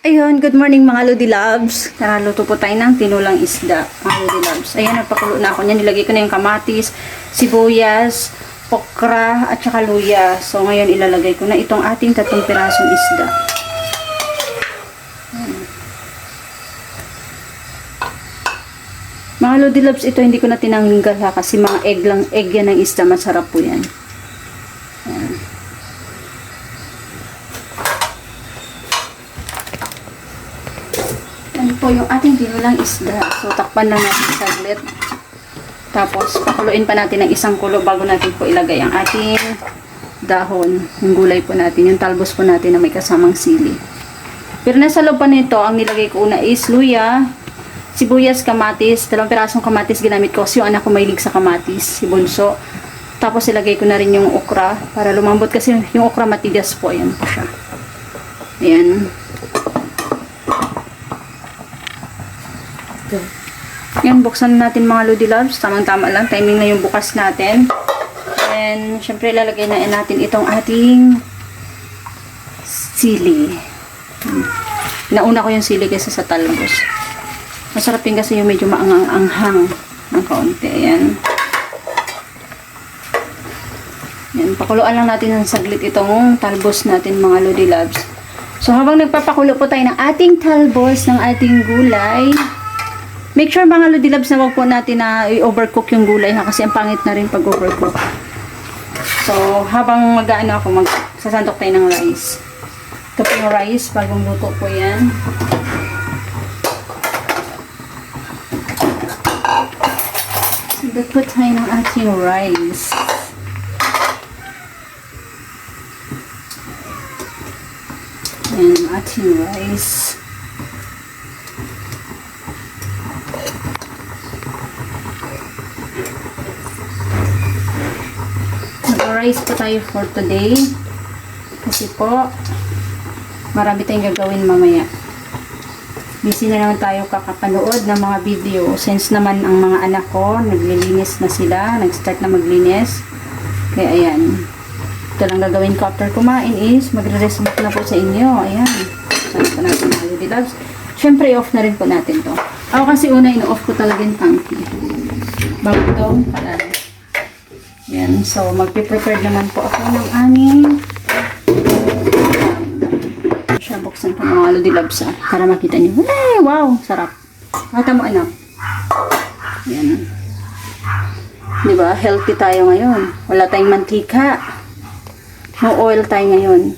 Ayun, good morning mga Lodi Loves. Tara, luto po tayo ng tinulang isda, mga Lodi Loves. Ayan, nagpakulo na ako niyan. Nilagay ko na yung kamatis, sibuyas, okra, at saka luya. So, ngayon ilalagay ko na itong ating 3 pirasong isda. Mga Lodi Loves, ito hindi ko na tinanggal ha, kasi mga egg yan ng isda. Masarap po yan. Ayan. Ano po yung ating tinulang isda. So, takpan lang natin saglit. Tapos, pakuluin pa natin ng isang kulo bago natin po ilagay ang ating dahon. Yung gulay po natin. Yung talbos po natin na may kasamang sili. Pero nasa loob pa nito, ang nilagay ko una is luya, sibuyas, kamatis. 2 pirasong kamatis ginamit ko. Kasi yung anak ko mahilig sa kamatis, si Bunso. Tapos, ilagay ko na rin yung okra para lumambot. Kasi yung okra matigas po. Ayan po siya. Ayan. Yan, buksan natin mga Lodi Loves. Tamang-tama lang. Timing na yung bukas natin. And, syempre, ilalagay na natin itong ating sili. Nauna ko yung sili kaysa sa talbos. Masarap din kasi yung medyo maanghang-anghang ng kaunti. Ayan. Yan, pakuluan lang natin ng saglit itong talbos natin mga Lodi Loves. So, habang nagpapakulo po tayo ng ating talbos, ng ating gulay, make sure mga Lodi Loves na wag po natin na i-overcook yung gulay ha, kasi ang pangit na rin pag overcook. So, habang mag-ano ako, magsasandok tayo ng rice. Ito po yung rice, bagong luto po yan. So, dito po tayo ng ating rice. Yan, ating rice. Rice po tayo for today kasi po marami tayong gagawin mamaya. Busy na naman tayo kakapanood ng mga video since naman ang mga anak ko naglilinis na sila, nag-start na maglinis, kaya ayan, ito lang gagawin ko after kumain is magre-resume na po sa inyo. Ayan, saan po natin mga Lodi Loves. Syempre off na rin po natin to. Ako kasi una ino-off ko talaga yung tanki bago ito parang. Yan, so magpe-prepare naman po ako ng aming siya, buksan ko mga Lodi Loves para makita niyo. Hey, wow, sarap. Mata mo anak. Yan. Diba, healthy tayo ngayon. Wala tayong mantika. No oil tayo ngayon.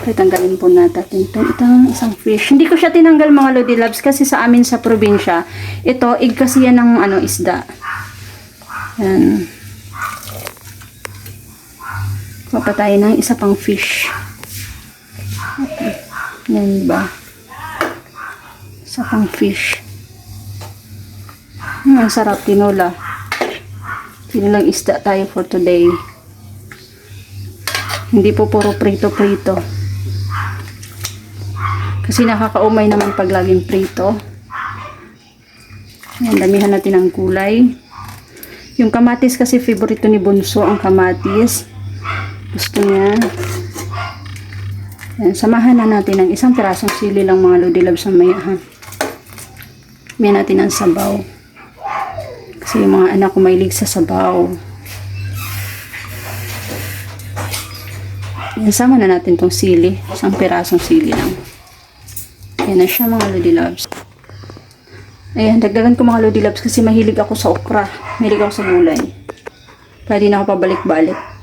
Kaya tanggalin po natin itong isang fish. Hindi ko siya tinanggal mga Lodi Loves kasi sa amin sa probinsya, ito, kasi yan ng isda. Yan. Papatayin ng isa pang fish. Okay. Yan ba? Isa pang fish. Ang sarap, tinola. Tinulang isda tayo for today. Hindi po puro prito-prito. Kasi nakakaumay naman pag laging prito. Yan, damihan natin ng kulay. Yung kamatis kasi favorito ni Bunso ang kamatis. Gusto niya. Yan, samahan na natin ng 1 pirasong sili lang mga Lodi Loves ang mayahan. May natin ang sabaw. Kasi yung mga anak ko mahilig sa sabaw. Yan, sama na natin tong sili. 1 pirasong sili lang. Yan na siya mga Lodi Loves. Ayan, dagdagan ko mga Lodi Loves kasi mahilig ako sa okra. Mahilig ako sa gulay. Kaya di na ako pabalik-balik.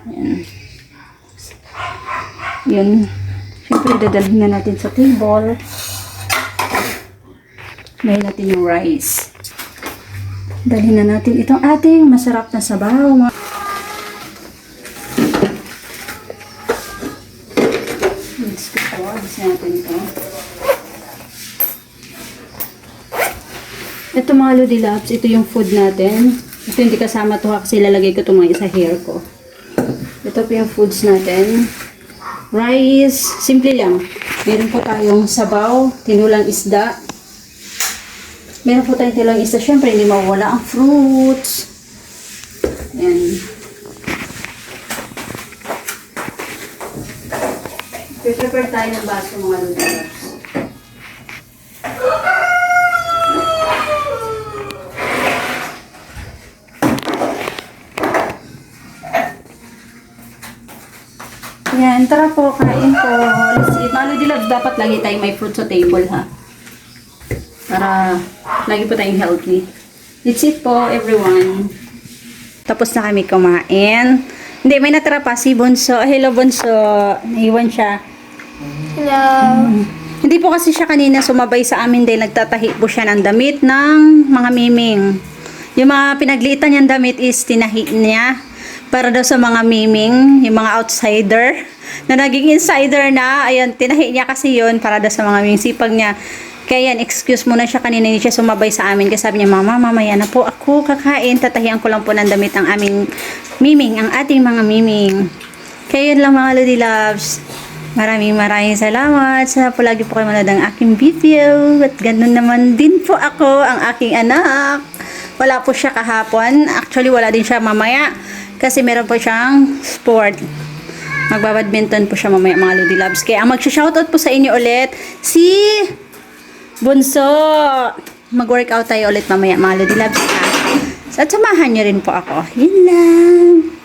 Ayan. Yun. Siyempre, dadalhin na natin sa table. Dalhin natin yung rice. Dalhin na natin itong ating masarap na sabaw. Let's go. Alisin natin ito. Ito mga Lodi Loves, ito yung food natin. Ito hindi kasama ito kasi lalagay ko ito mga sa hair ko. Ito po yung foods natin. Rice, simple lang. Meron po tayong sabaw, tinulang isda. Meron po tayong tinulang isda. Siyempre, hindi mawala ang fruits. Ayan. Prepare tayo ng baso mga Lodi. Yan, tara po, kain po. Let's eat. Mga Lodi Loves, dapat lagi tayong may fruit sa table, ha? Para lagi po tayong healthy. Let's eat po, everyone. Tapos na kami kumain. Hindi, may natira pa si Bunso. Hello, Bunso. Naiwan siya. Hello. Hindi po kasi siya kanina sumabay sa amin dahil nagtatahi po siya ng damit ng mga miming. Yung mga pinagliitan niyang damit is tinahi niya para daw sa mga miming, yung mga outsider na naging insider na. Ayun, tinahi niya kasi yun para daw sa mga miming. Sipag niya. Kaya yan, excuse muna siya kanina, hindi siya sumabay sa amin. Kasi sabi niya, Mama, mamaya na po ako kakain. Tatahian ko lang po ng damit ang aming miming, ang ating mga miming. Kaya yun lang mga Lodi Loves. Maraming salamat sa palagi po kayo manood ng aking video. At ganun naman din po ako, ang aking anak. Wala po siya kahapon. Actually, wala din siya mamaya. Kasi meron po siyang sport. Magbabadminton po siya mamaya mga Lodi Loves. Kaya ang magsha-shoutout po sa inyo ulit, si Bunso. Mag-workout tayo ulit mamaya mga Lodi Loves. At samahan niyo rin po ako. Yun lang.